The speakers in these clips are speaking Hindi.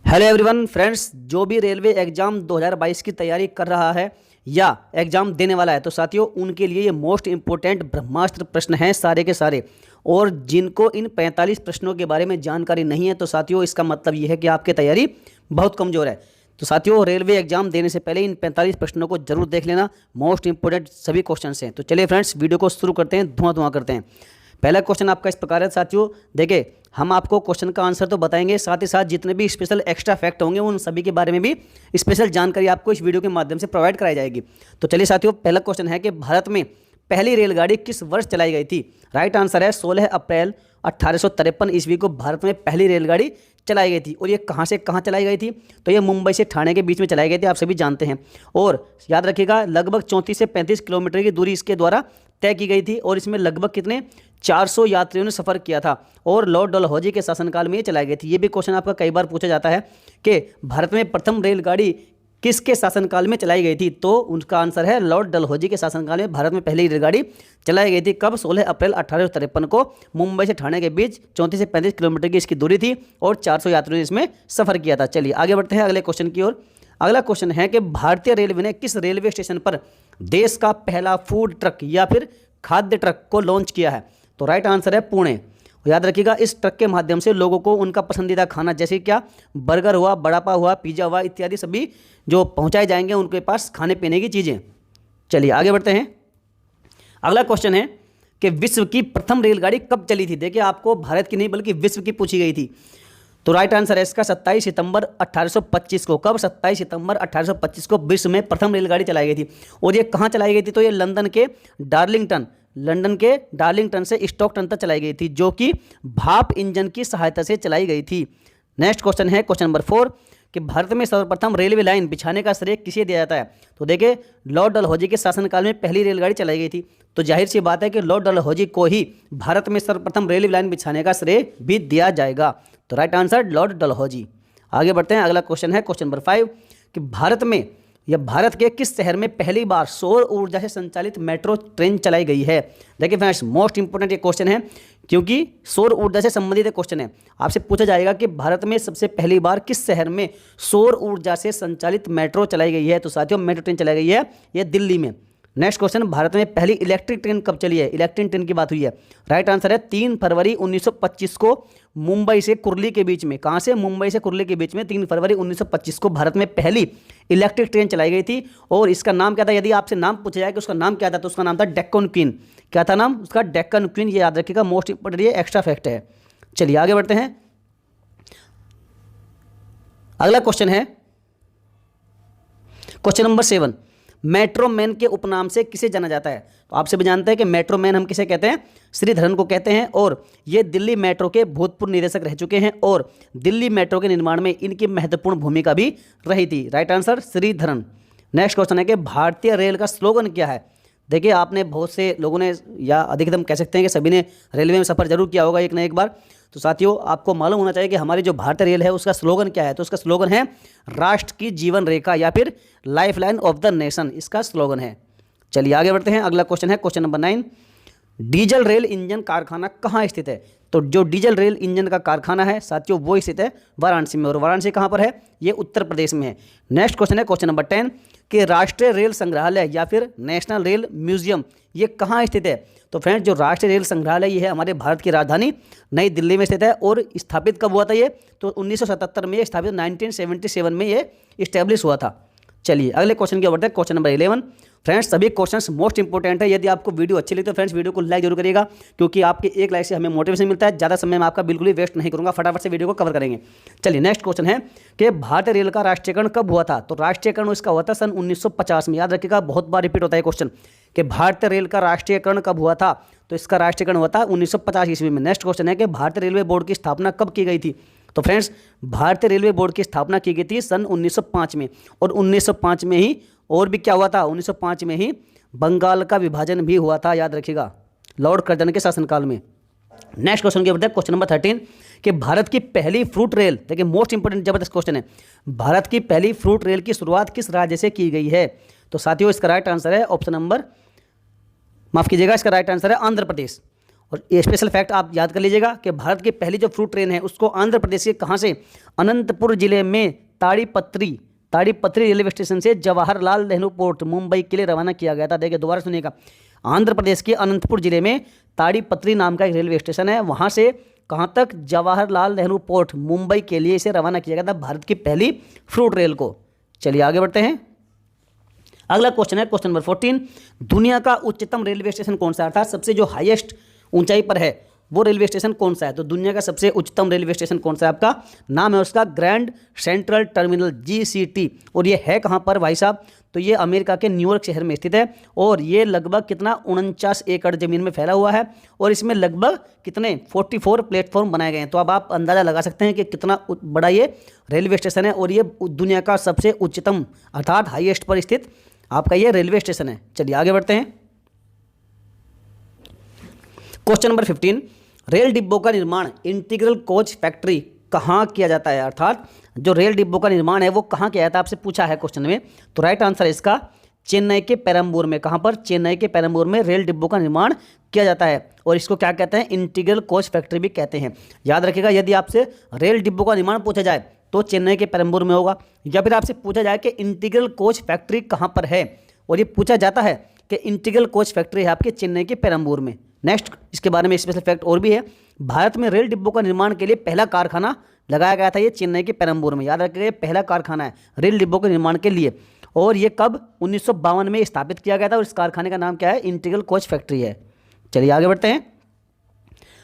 हेलो एवरीवन फ्रेंड्स, जो भी रेलवे एग्ज़ाम 2022 की तैयारी कर रहा है या एग्ज़ाम देने वाला है तो साथियों उनके लिए ये मोस्ट इम्पोर्टेंट ब्रह्मास्त्र प्रश्न हैं सारे के सारे। और जिनको इन 45 प्रश्नों के बारे में जानकारी नहीं है तो साथियों इसका मतलब ये है कि आपकी तैयारी बहुत कमज़ोर है। तो साथियों रेलवे एग्जाम देने से पहले इन 45 प्रश्नों को जरूर देख लेना, मोस्ट इंपोर्टेंट सभी क्वेश्चन हैं। तो चलिए फ्रेंड्स वीडियो को शुरू करते हैं, धुआं करते हैं। पहला क्वेश्चन आपका इस प्रकार है साथियों, देखिए हम आपको क्वेश्चन का आंसर तो बताएंगे, साथ ही साथ जितने भी स्पेशल एक्स्ट्रा फैक्ट होंगे उन सभी के बारे में भी स्पेशल जानकारी आपको इस वीडियो के माध्यम से प्रोवाइड कराई जाएगी। तो चलिए साथियों पहला क्वेश्चन है कि भारत में पहली रेलगाड़ी किस वर्ष चलाई गई थी। राइट आंसर है 16 अप्रैल 1853 ईस्वी को भारत में पहली रेलगाड़ी चलाई गई थी। और ये कहाँ से कहाँ चलाई गई थी, तो ये मुंबई से ठाणे के बीच में चलाई गई थी, आप सभी जानते हैं। और याद रखिएगा लगभग 34 से 35 किलोमीटर की दूरी इसके द्वारा तय की गई थी और इसमें लगभग कितने 400 यात्रियों ने सफ़र किया था और लॉर्ड डलहौजी के शासनकाल में ये चलाई गई थी। ये भी क्वेश्चन आपका कई बार पूछा जाता है कि भारत में प्रथम रेलगाड़ी किसके शासनकाल में चलाई गई थी, तो उनका आंसर है लॉर्ड डलहौजी के शासनकाल में भारत में पहली रेलगाड़ी चलाई गई थी। कब? 16 अप्रैल 1853 को मुंबई से ठाणे के बीच 34 से 35 किलोमीटर की इसकी दूरी थी और 400 यात्रियों ने इसमें सफ़र किया था। चलिए आगे बढ़ते हैं अगले क्वेश्चन की ओर। अगला क्वेश्चन है कि भारतीय रेलवे ने किस रेलवे स्टेशन पर देश का पहला फूड ट्रक या फिर खाद्य ट्रक को लॉन्च किया है, तो राइट आंसर है पुणे। याद रखिएगा इस ट्रक के माध्यम से लोगों को उनका पसंदीदा खाना जैसे क्या बर्गर हुआ, बड़ा पाव हुआ, पिज्ज़ा हुआ इत्यादि सभी जो पहुंचाए जाएंगे उनके पास खाने पीने की चीज़ें। चलिए आगे बढ़ते हैं। अगला क्वेश्चन है कि विश्व की प्रथम रेलगाड़ी कब चली थी। देखिए आपको भारत की नहीं बल्कि विश्व की पूछी गई थी, तो राइट आंसर है इसका 27 सितंबर 1825 को। कब? 27 सितंबर 1825 को विश्व में प्रथम रेलगाड़ी चलाई गई थी। और ये कहाँ चलाई गई थी, तो ये लंदन के डार्लिंगटन से स्टॉकटन तक चलाई गई थी, जो कि भाप इंजन की सहायता से चलाई गई थी। नेक्स्ट क्वेश्चन है क्वेश्चन नंबर 4 कि भारत में सर्वप्रथम रेलवे लाइन बिछाने का श्रेय किसे दिया जाता है, तो देखिए लॉर्ड डलहौजी के शासनकाल में पहली रेलगाड़ी चलाई गई थी, तो जाहिर सी बात है कि लॉर्ड डलहौजी को ही भारत में सर्वप्रथम रेलवे लाइन बिछाने का श्रेय भी दिया जाएगा। तो राइट आंसर लॉर्ड डलहौजी। आगे बढ़ते हैं। अगला क्वेश्चन है क्वेश्चन नंबर 5 कि भारत के किस शहर में पहली बार सौर ऊर्जा से संचालित मेट्रो ट्रेन चलाई गई है। देखिए फ्रेंड्स मोस्ट इंपोर्टेंट ये क्वेश्चन है क्योंकि सौर ऊर्जा से संबंधित क्वेश्चन है। आपसे पूछा जाएगा कि भारत में सबसे पहली बार किस शहर में सौर ऊर्जा से संचालित मेट्रो चलाई गई है, तो साथियों मेट्रो ट्रेन चलाई गई है ये दिल्ली में। नेक्स्ट क्वेश्चन, भारत में पहली इलेक्ट्रिक ट्रेन कब चली है। इलेक्ट्रिक ट्रेन की बात हुई है, राइट आंसर है 3 फरवरी 1925 को मुंबई से कुर्ली के बीच में। कहाँ से? मुंबई से कुर्ली के बीच में 3 फरवरी 1925 को भारत में पहली इलेक्ट्रिक ट्रेन चलाई गई थी। और इसका नाम क्या था, यदि आपसे नाम पूछा जाए कि उसका नाम क्या था, तो उसका नाम था डेक्कन क्वीन। क्या था नाम उसका? डेक्कन क्वीन। ये याद रखिएगा, मोस्ट इंपोर्टेंट ये एक्स्ट्रा फैक्ट है। चलिए आगे बढ़ते हैं। अगला क्वेश्चन है क्वेश्चन नंबर 7, मेट्रो मैन के उपनाम से किसे जाना जाता है। तो आप सभी जानते हैं कि मेट्रो मैन हम किसे कहते हैं, श्रीधरन को कहते हैं। और ये दिल्ली मेट्रो के भूतपूर्व निदेशक रह चुके हैं और दिल्ली मेट्रो के निर्माण में इनकी महत्वपूर्ण भूमिका भी रही थी। Right answer Sreedharan. Next question है कि भारतीय रेल का स्लोगन क्या है। देखिए आपने बहुत से लोगों ने या अधिकतम कह सकते हैं कि सभी ने रेलवे में सफ़र जरूर किया होगा एक ना एक बार। तो साथियों आपको मालूम होना चाहिए कि हमारी जो भारतीय रेल है उसका स्लोगन क्या है, तो उसका स्लोगन है राष्ट्र की जीवन रेखा या फिर life line of the nation, इसका स्लोगन है। चलिए आगे बढ़ते हैं। अगला क्वेश्चन है question number 9, diesel rail engine कारखाना कहाँ स्थित है। तो जो डीजल रेल इंजन का कारखाना है साथियों वो स्थित है वाराणसी में। और वाराणसी कहाँ पर है, ये उत्तर प्रदेश में है। नेक्स्ट क्वेश्चन है क्वेश्चन नंबर 10 कि राष्ट्रीय रेल संग्रहालय या फिर नेशनल रेल म्यूजियम ये कहाँ स्थित है। तो फ्रेंड्स जो राष्ट्रीय रेल संग्रहालय ये है हमारे भारत की राजधानी नई दिल्ली में स्थित है। और स्थापित कब हुआ था ये, तो 1977 में ये स्थापित, 1977 में ये इस्टेब्लिश हुआ था। चलिए अगले क्वेश्चन की ओर बढ़ते हैं। क्वेश्चन नंबर 11 फ्रेंड्स सभी क्वेश्चंस मोस्ट इंपोर्टेंट है। यदि आपको वीडियो अच्छी लगी तो फ्रेंड्स वीडियो को लाइक जरूर करिएगा क्योंकि आपके एक लाइक से हमें मोटिवेशन मिलता है। ज़्यादा समय मैं आपका बिल्कुल ही वेस्ट नहीं करूंगा, फटाफट से वीडियो को कवर करेंगे। चलिए नेक्स्ट क्वेश्चन है कि भारतीय रेल का राष्ट्रीयकरण कब हुआ था। तो राष्ट्रीयकरण इसका हुआ था सन 1950 में। याद रखिएगा बहुत बार रिपीट होता है क्वेश्चन कि भारतीय रेल का राष्ट्रीयकरण कब हुआ था, तो इसका राष्ट्रीयकरण हुआ था 1950 ईस्वी में। नेक्स्ट क्वेश्चन है कि भारतीय रेलवे बोर्ड की स्थापना कब की गई थी। तो फ्रेंड्स भारतीय रेलवे बोर्ड की स्थापना की गई थी सन 1905 में। और 1905 में ही और भी क्या हुआ था, 1905 में ही बंगाल का विभाजन भी हुआ था, याद रखिएगा लॉर्ड कर्जन के शासनकाल में। नेक्स्ट क्वेश्चन के बढ़ते हैं क्वेश्चन नंबर 13 कि भारत की पहली फ्रूट रेल, देखिए मोस्ट इंपोर्टेंट जबरदस्त क्वेश्चन है, भारत की पहली फ्रूट रेल की शुरुआत किस राज्य से की गई है। तो साथियों इसका राइट आंसर है ऑप्शन नंबर, माफ कीजिएगा, इसका राइट आंसर है आंध्र प्रदेश। और ये स्पेशल फैक्ट आप याद कर लीजिएगा कि भारत की पहली जो फ्रूट ट्रेन है उसको आंध्र प्रदेश के कहाँ से, अनंतपुर जिले में ताड़ीपत्री रेलवे स्टेशन से जवाहरलाल नेहरू पोर्ट मुंबई के लिए रवाना किया गया था। देखिए दोबारा सुनिएगा, आंध्र प्रदेश के अनंतपुर जिले में ताड़ीपत्री नाम का एक रेलवे स्टेशन है, वहाँ से कहाँ तक, जवाहरलाल नेहरू पोर्ट मुंबई के लिए इसे रवाना किया गया था भारत की पहली फ्रूट रेल को। चलिए आगे बढ़ते हैं। अगला क्वेश्चन है क्वेश्चन नंबर 14, दुनिया का उच्चतम रेलवे स्टेशन कौन सा है, अर्थात सबसे जो हाईएस्ट ऊंचाई पर है वो रेलवे स्टेशन कौन सा है। तो दुनिया का सबसे उच्चतम रेलवे स्टेशन कौन सा है, आपका नाम है उसका ग्रैंड सेंट्रल टर्मिनल GCT। और ये है कहाँ पर भाई साहब, तो ये अमेरिका के न्यूयॉर्क शहर में स्थित है और ये लगभग कितना 49 एकड़ जमीन में फैला हुआ है और इसमें लगभग कितने 44 प्लेटफॉर्म बनाए गए हैं। तो अब आप अंदाज़ा लगा सकते हैं कि कितना बड़ा ये रेलवे स्टेशन है और ये दुनिया का सबसे उच्चतम अर्थात हाईएस्ट पर स्थित आपका ये रेलवे स्टेशन है। चलिए आगे बढ़ते हैं। क्वेश्चन नंबर 15, रेल डिब्बों का निर्माण इंटीग्रल कोच फैक्ट्री कहाँ किया जाता है, अर्थात जो रेल डिब्बों का निर्माण है वो कहाँ किया जाता है, आपसे पूछा है क्वेश्चन में। तो राइट आंसर है इसका चेन्नई के पेरम्बूर में। कहाँ पर, चेन्नई के पेरम्बूर में रेल डिब्बों का निर्माण किया जाता है और इसको क्या कहते हैं, इंटीग्रल कोच फैक्ट्री भी कहते हैं। याद रखिएगा, यदि आपसे रेल डिब्बों का निर्माण पूछा जाए तो चेन्नई के पेरम्बूर में होगा, या फिर आपसे पूछा जाए कि इंटीग्रल कोच फैक्ट्री कहाँ पर है और ये पूछा जाता है कि इंटीग्रल कोच फैक्ट्री है आपके चेन्नई के पेरम्बूर में। नेक्स्ट इसके बारे में स्पेशल फैक्ट और भी है, भारत में रेल डिब्बों का निर्माण के लिए पहला कारखाना लगाया गया था ये चेन्नई के पेरम्बूर में। याद रखिए, पहला कारखाना है रेल डिब्बों के निर्माण के लिए और ये कब 1952 में स्थापित किया गया था और इस कारखाने का नाम क्या है, इंटीग्रल कोच फैक्ट्री है। चलिए आगे बढ़ते हैं।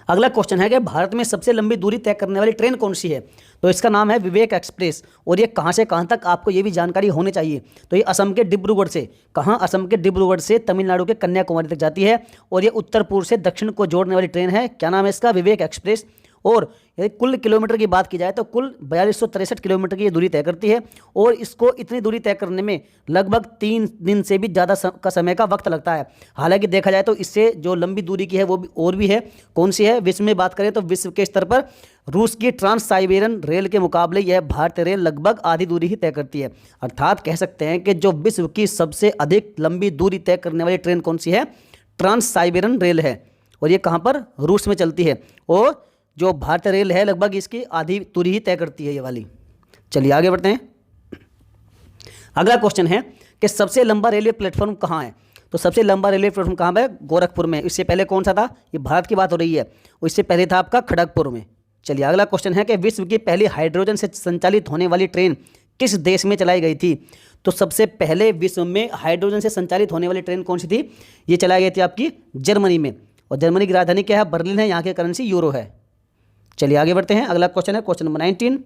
अगला क्वेश्चन है कि भारत में सबसे लंबी दूरी तय करने वाली ट्रेन कौन सी है, तो इसका नाम है विवेक एक्सप्रेस और ये कहाँ से कहाँ तक आपको ये भी जानकारी होनी चाहिए। तो ये असम के डिब्रूगढ़ से कहाँ, असम के डिब्रूगढ़ से तमिलनाडु के कन्याकुमारी तक जाती है और ये उत्तर पूर्व से दक्षिण को जोड़ने वाली ट्रेन है। क्या नाम है इसका, विवेक एक्सप्रेस। और यदि कुल किलोमीटर की बात की जाए तो कुल 4263 किलोमीटर की ये दूरी तय करती है और इसको इतनी दूरी तय करने में लगभग 3 दिन से भी ज़्यादा का समय का वक्त लगता है। हालांकि देखा जाए तो इससे जो लंबी दूरी की है वो भी और भी है। कौन सी है, विश्व में बात करें तो विश्व के स्तर पर रूस की ट्रांस साइबेरियन रेल के मुकाबले यह भारतीय रेल लगभग आधी दूरी ही तय करती है। अर्थात कह सकते हैं कि जो विश्व की सबसे अधिक लंबी दूरी तय करने वाली ट्रेन कौन सी है, ट्रांस साइबेरियन रेल है और ये कहाँ पर, रूस में चलती है और जो भारतीय रेल है लगभग इसकी आधी दूरी ही तय करती है ये वाली। चलिए आगे बढ़ते हैं। अगला क्वेश्चन है कि सबसे लंबा रेलवे प्लेटफॉर्म कहाँ है, तो सबसे लंबा रेलवे प्लेटफॉर्म कहाँ है, गोरखपुर में। इससे पहले कौन सा था, ये भारत की बात हो रही है, इससे पहले था आपका खड़गपुर में। चलिए अगला क्वेश्चन है कि विश्व की पहली हाइड्रोजन से संचालित होने वाली ट्रेन किस देश में चलाई गई थी। तो सबसे पहले विश्व में हाइड्रोजन से संचालित होने वाली ट्रेन कौन सी थी, ये चलाई गई थी आपकी जर्मनी में और जर्मनी की राजधानी क्या है, बर्लिन है, यहाँ की करेंसी यूरो है। चलिए आगे बढ़ते हैं। अगला क्वेश्चन है क्वेश्चन नंबर 19,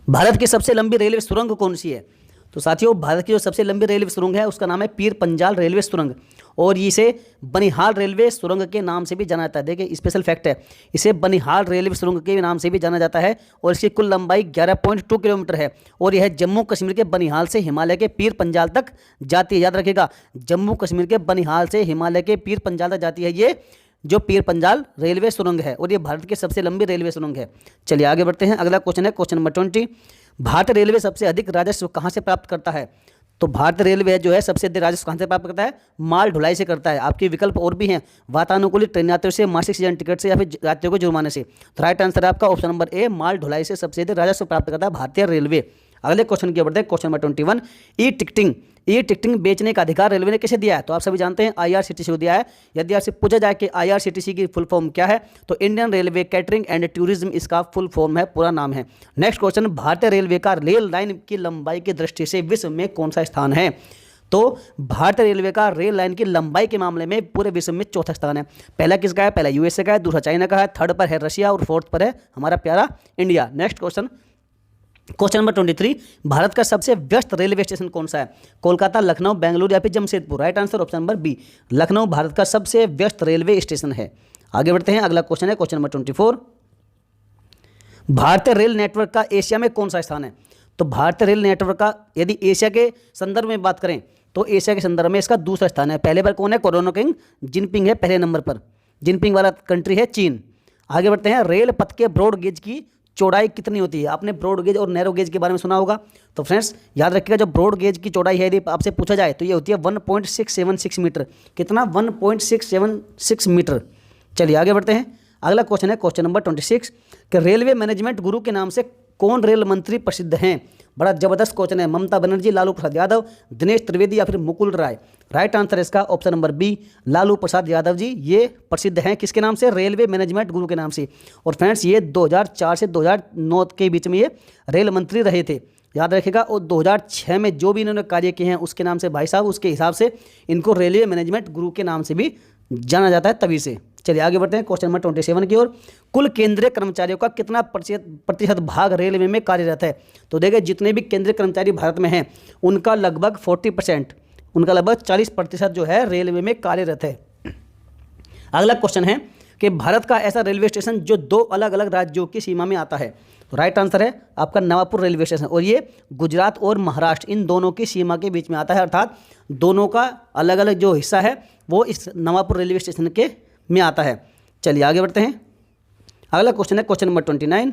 भारत की सबसे लंबी रेलवे सुरंग कौन सी है। तो साथियों, भारत की जो सबसे लंबी रेलवे सुरंग है उसका नाम है पीर पंजाल रेलवे सुरंग और इसे बनिहाल रेलवे सुरंग के नाम से भी जाना जाता है। देखिए स्पेशल फैक्ट है, इसे बनिहाल रेलवे सुरंग के नाम से भी जाना जाता है और इसकी कुल लंबाई 11.2 किलोमीटर है और यह जम्मू कश्मीर के बनिहाल से हिमालय के पीर पंजाल तक जाती है। याद रखिएगा, जम्मू कश्मीर के बनिहाल से हिमालय के पीर पंजाल तक जाती है ये जो पीर पंजाल रेलवे सुरंग है और ये भारत की सबसे लंबी रेलवे सुरंग है। चलिए आगे बढ़ते हैं। अगला क्वेश्चन है क्वेश्चन नंबर 20, भारतीय रेलवे सबसे अधिक राजस्व कहाँ से प्राप्त करता है। तो भारतीय रेलवे जो है सबसे अधिक राजस्व कहाँ से प्राप्त करता है, माल ढुलाई से करता है। आपके विकल्प और भी हैं, वातानुकूलित ट्रेन यात्रियों से, मासिक सीजन टिकट से या फिर यात्रियों को जुर्माने से। तो राइट आंसर है आपका ऑप्शन नंबर ए, माल ढुलाई से सबसे अधिक राजस्व प्राप्त करता है भारतीय रेलवे। अगले क्वेश्चन की बढ़ते हैं क्वेश्चन नंबर 21, ई टिकटिंग बेचने का अधिकार रेलवे ने किसे दिया है। तो आप सभी जानते हैं IRCTC को दिया है। यदि आपसे पूछा जाए कि IRCTC की फुल फॉर्म क्या है, तो Indian railway catering and tourism इसका फुल फॉर्म है, पूरा नाम है। नेक्स्ट क्वेश्चन, भारतीय रेलवे का रेल लाइन की लंबाई की दृष्टि से विश्व में कौन सा स्थान है। तो भारतीय रेलवे का रेल लाइन की लंबाई के मामले में पूरे विश्व में चौथा स्थान है। पहला किसका है, पहला USA का है, दूसरा चाइना का है, थर्ड पर है रशिया और फोर्थ पर है हमारा प्यारा India. Next question question number 23, Bharat का सबसे व्यस्त रेलवे स्टेशन कौन सा है, कोलकाता, लखनऊ, बेंगलुरु या फिर Jamshedpur. Right answer option number B, Lucknow Bharat का सबसे व्यस्त रेलवे स्टेशन है। आगे बढ़ते हैं। अगला क्वेश्चन है क्वेश्चन नंबर 24, भारतीय रेल नेटवर्क का एशिया में कौन सा स्थान है। तो भारतीय रेल नेटवर्क का यदि एशिया के संदर्भ में बात करें तो एशिया के संदर्भ में इसका दूसरा स्थान है। पहले पर कौन है, कोरोना किंग जिनपिंग है पहले नंबर पर, जिनपिंग वाला कंट्री है चीन। आगे बढ़ते हैं। रेल पथ के ब्रॉड गेज की चौड़ाई कितनी होती है? आपने ब्रॉड गेज और नैरो गेज के बारे में सुना होगा। तो फ्रेंड्स याद रखिएगा, जो ब्रॉड गेज की चौड़ाई है यदि आपसे पूछा जाए तो ये होती है 1.676 मीटर। कितना? 1.676 मीटर। चलिए आगे बढ़ते हैं। अगला क्वेश्चन है क्वेश्चन नंबर 26 कि रेलवे मैनेजमेंट गुरु के नाम से कौन रेल मंत्री प्रसिद्ध हैं? बड़ा जबरदस्त क्वेश्चन है। ममता बनर्जी, लालू प्रसाद यादव, दिनेश त्रिवेदी या फिर मुकुल राय? राइट आंसर इसका option number B, Lalu Prasad Yadav ji ये प्रसिद्ध हैं किसके नाम से? रेलवे मैनेजमेंट गुरु के नाम से। और फ्रेंड्स ये 2004 से 2009 के बीच में ये रेल मंत्री रहे थे, याद रखिएगा। और 2006 में जो भी इन्होंने कार्य किए हैं उसके नाम से भाई साहब, उसके हिसाब से इनको रेलवे मैनेजमेंट गुरु के नाम से भी जाना जाता है तभी से। चलिए आगे बढ़ते हैं क्वेश्चन नंबर 27 की ओर। कुल केंद्रीय कर्मचारियों का कितना प्रतिशत भाग रेलवे में कार्यरत है? तो देखिए जितने भी केंद्रीय कर्मचारी भारत में हैं उनका लगभग 40%, उनका लगभग 40% जो है रेलवे में कार्यरत है। अगला क्वेश्चन है कि भारत का ऐसा रेलवे स्टेशन जो 2 अलग अलग राज्यों की सीमा में आता है? तो राइट आंसर है आपका नवापुर रेलवे स्टेशन, और ये गुजरात और महाराष्ट्र इन दोनों की सीमा के बीच में आता है, अर्थात दोनों का अलग अलग जो हिस्सा है वो इस नवापुर रेलवे स्टेशन के में आता है। चलिए आगे बढ़ते हैं। अगला क्वेश्चन है क्वेश्चन नंबर 29,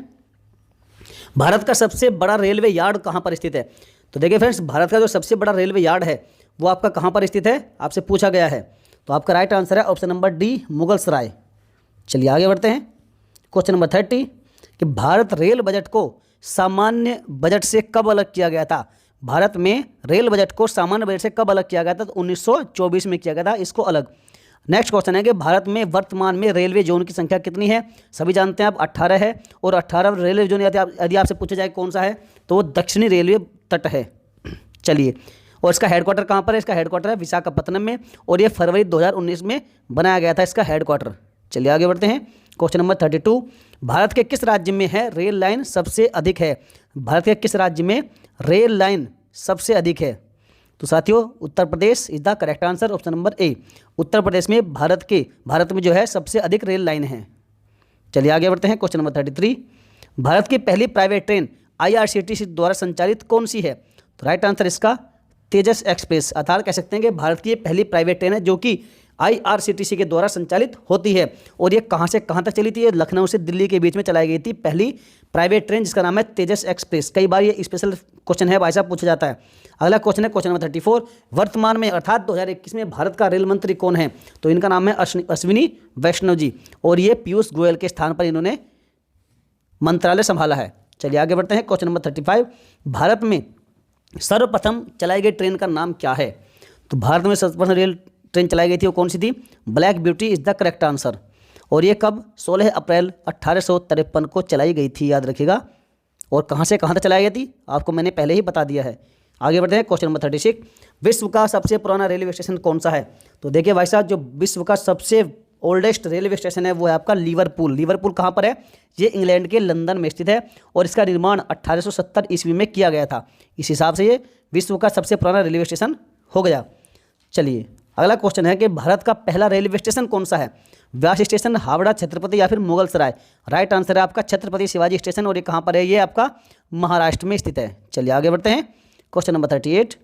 भारत का सबसे बड़ा रेलवे यार्ड कहाँ पर स्थित है? तो देखिए फ्रेंड्स, भारत का जो सबसे बड़ा रेलवे यार्ड है वो आपका कहाँ पर स्थित है आपसे पूछा गया है। तो आपका राइट आंसर है ऑप्शन नंबर डी, मुगलसराय। चलिए आगे बढ़ते हैं। क्वेश्चन नंबर 30 कि भारत रेल बजट को सामान्य बजट से कब अलग किया गया था? भारत में रेल बजट को सामान्य बजट से कब अलग किया गया था? तो 1924 में किया गया था इसको अलग। नेक्स्ट क्वेश्चन है कि भारत में वर्तमान में रेलवे जोन की संख्या कितनी है? सभी जानते हैं आप 18 है, और 18 रेलवे जोन यदि आपसे पूछा जाए कौन सा है तो वो दक्षिणी रेलवे तट है। चलिए, और इसका हेडक्वार्टर कहाँ पर है? इसका हेडक्वार्टर है विशाखापत्तनम में, और ये फरवरी 2019 में बनाया गया था इसका हेडक्वार्टर। चलिए आगे बढ़ते हैं। क्वेश्चन नंबर 32, भारत के किस राज्य में है रेल लाइन सबसे अधिक है? भारत के किस राज्य में रेल लाइन सबसे अधिक है? तो साथियों Uttar Pradesh is the correct answer, option number A. Uttar Pradesh में भारत में जो है सबसे अधिक रेल लाइन है। चलिए आगे बढ़ते हैं। क्वेश्चन नंबर 33, भारत की पहली प्राइवेट ट्रेन IRCTC द्वारा संचालित कौन सी है? तो राइट आंसर इसका तेजस एक्सप्रेस, अर्थात कह सकते हैं कि भारत की ये पहली प्राइवेट ट्रेन है जो कि IRCTC के द्वारा संचालित होती है। और ये कहाँ से कहाँ तक चली थी? ये लखनऊ से दिल्ली के बीच में चलाई गई थी पहली प्राइवेट ट्रेन, जिसका नाम है तेजस एक्सप्रेस। कई बार ये स्पेशल क्वेश्चन है भाई साहब, पूछा जाता है। अगला क्वेश्चन है क्वेश्चन नंबर 34, वर्तमान में अर्थात 2021 में भारत का रेल मंत्री कौन है? तो इनका नाम है अश्विनी वैष्णव जी, और ये पीयूष गोयल के स्थान पर इन्होंने मंत्रालय संभाला है। चलिए आगे बढ़ते हैं। क्वेश्चन नंबर 35, भारत में सर्वप्रथम चलाई गई ट्रेन का नाम क्या है? तो भारत में सर्वप्रथम रेल ट्रेन चलाई गई थी वो कौन सी थी? Black beauty is the correct answer. और ये कब? 16 अप्रैल 1853 को चलाई गई थी, याद रखिएगा। और कहाँ से कहाँ तक चलाई गई थी आपको मैंने पहले ही बता दिया है। आगे बढ़ते हैं। क्वेश्चन नंबर 36, विश्व का सबसे पुराना रेलवे स्टेशन कौन सा है? तो देखिए भाई साहब, जो विश्व का सबसे ओल्डेस्ट रेलवे स्टेशन है वो है आपका लिवरपूल। लिवरपूल कहाँ पर है? ये इंग्लैंड के लंदन में स्थित है, और इसका निर्माण 1870 ईस्वी में किया गया था। इस हिसाब से ये विश्व का सबसे पुराना रेलवे स्टेशन हो गया। चलिए अगला क्वेश्चन है कि भारत का पहला रेलवे स्टेशन कौन सा है? व्यास स्टेशन, हावड़ा, छत्रपति या फिर मुगलसराय? राइट आंसर है आपका छत्रपति शिवाजी स्टेशन, और ये कहाँ पर है? ये आपका महाराष्ट्र में स्थित है। चलिए आगे बढ़ते हैं। क्वेश्चन नंबर 38,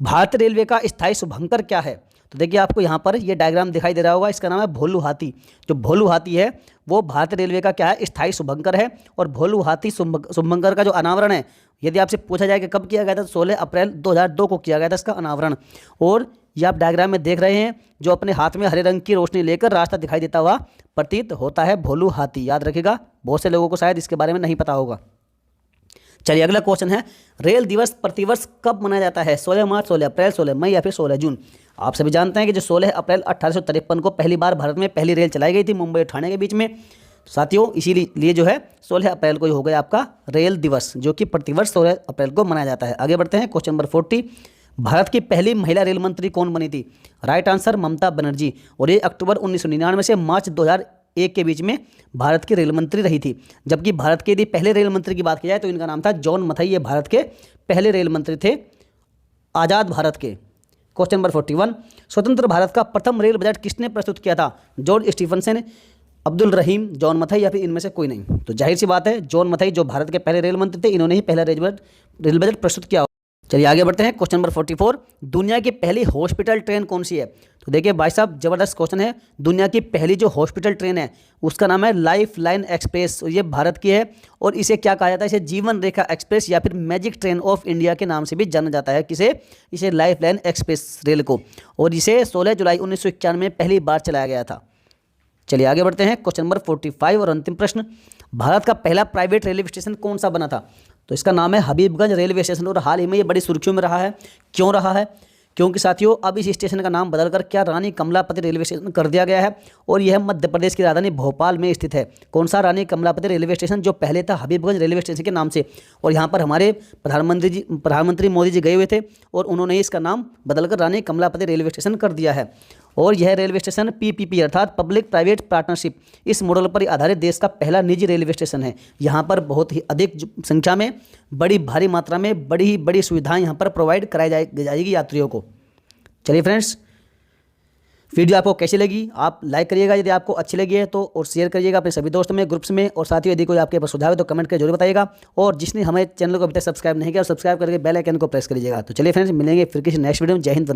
भारतीय रेलवे का स्थायी शुभंकर क्या है? तो देखिए आपको यहाँ पर ये डायग्राम दिखाई दे रहा होगा, इसका नाम है भोलू हाथी। जो भोलू हाथी है वो भारतीय रेलवे का क्या है? स्थायी शुभंकर है। और भोलू हाथी शुभंकर का जो अनावरण है, यदि आपसे पूछा जाए कि कब किया गया था, तो 16 अप्रैल 2002 को किया गया था इसका अनावरण। और ये आप डायग्राम में देख रहे हैं, जो अपने हाथ में हरे रंग की रोशनी लेकर रास्ता दिखाई देता हुआ प्रतीत होता है भोलू हाथी, याद रखिएगा। बहुत से लोगों को शायद इसके बारे में नहीं पता होगा। चलिए अगला क्वेश्चन है, रेल दिवस प्रतिवर्ष कब मनाया जाता है? 16 मार्च, 16 अप्रैल, 16 मई या फिर 16 जून? आप सभी जानते हैं कि जो 16 अप्रैल 1853 को पहली बार भारत में पहली रेल चलाई गई थी मुंबई और ठाणे के बीच में। साथियों इसीलिए जो है 16 अप्रैल को ही हो गया आपका रेल दिवस, जो कि प्रतिवर्ष 16 अप्रैल को मनाया जाता है। आगे बढ़ते हैं। क्वेश्चन नंबर 40, भारत की पहली महिला रेल मंत्री कौन बनी थी? राइट आंसर ममता बनर्जी, और ये अक्टूबर 1999 से मार्च 2001 के बीच में भारत की रेल मंत्री रही थी। जबकि भारत के यदि पहले रेल मंत्री की बात की जाए तो इनका नाम था जॉन मथाई। ये भारत के पहले रेल मंत्री थे आज़ाद भारत के। क्वेश्चन नंबर 41, स्वतंत्र भारत का प्रथम रेल बजट किसने प्रस्तुत किया था? जॉर्ज स्टीफनसन, अब्दुल रहीम, जॉन मथाई या फिर इनमें से कोई नहीं? तो जाहिर सी बात है जॉन मथाई जो भारत के पहले रेल मंत्री थे, इन्होंने ही पहला रेल बजट प्रस्तुत किया। चलिए आगे बढ़ते हैं। क्वेश्चन नंबर 44, दुनिया की पहली हॉस्पिटल ट्रेन कौन सी है? तो देखिए भाई साहब, जबरदस्त क्वेश्चन है। दुनिया की पहली जो हॉस्पिटल ट्रेन है उसका नाम है लाइफ लाइन एक्सप्रेस। ये भारत की है और इसे क्या कहा जाता है? इसे जीवन रेखा एक्सप्रेस या फिर मैजिक ट्रेन ऑफ इंडिया के नाम से भी जाना जाता है। किसे? इसे लाइफ लाइन एक्सप्रेस रेल को। और इसे 16 जुलाई 1991 में पहली बार चलाया गया था। चलिए आगे बढ़ते हैं। क्वेश्चन नंबर 45 और अंतिम प्रश्न, भारत का पहला प्राइवेट रेलवे स्टेशन कौन सा बना था? तो इसका नाम है हबीबगंज रेलवे स्टेशन और हाल ही में ये बड़ी सुर्खियों में रहा है। क्यों रहा है? क्योंकि साथियों अब इस स्टेशन का नाम बदलकर क्या रानी कमलापति रेलवे स्टेशन कर दिया गया है और यह मध्य प्रदेश की राजधानी भोपाल में स्थित है। कौन सा? रानी कमलापति रेलवे स्टेशन, जो पहले था हबीबगंज रेलवे स्टेशन के नाम से। और यहाँ पर हमारे प्रधानमंत्री मोदी जी गए हुए थे और उन्होंने इसका नाम बदलकर रानी कमलापति रेलवे स्टेशन कर दिया है। और यह रेलवे स्टेशन पीपीपी अर्थात पब्लिक प्राइवेट पार्टनरशिप इस मॉडल पर आधारित देश का पहला निजी रेलवे स्टेशन है। यहाँ पर बहुत ही अधिक संख्या में, बड़ी भारी मात्रा में बड़ी ही बड़ी सुविधाएं यहाँ पर प्रोवाइड कराई जाएगी यात्रियों को। चलिए फ्रेंड्स, वीडियो आपको कैसी लगी? आप लाइक करिएगा यदि आपको अच्छी लगी है तो, और शेयर करिएगा अपने सभी दोस्तों में, ग्रुप्स में। और साथियों यदि कोई आपके पास सुझाव है तो कमेंट करके जरूर बताइएगा। और जिसने हमारे चैनल को अभी तक सब्सक्राइब नहीं किया, सब्सक्राइब करके बेल आइकन को प्रेस करिएगा। तो चलिए फ्रेंड्स, मिलेंगे फिर किसी नेक्स्ट वीडियो में। जय हिंद।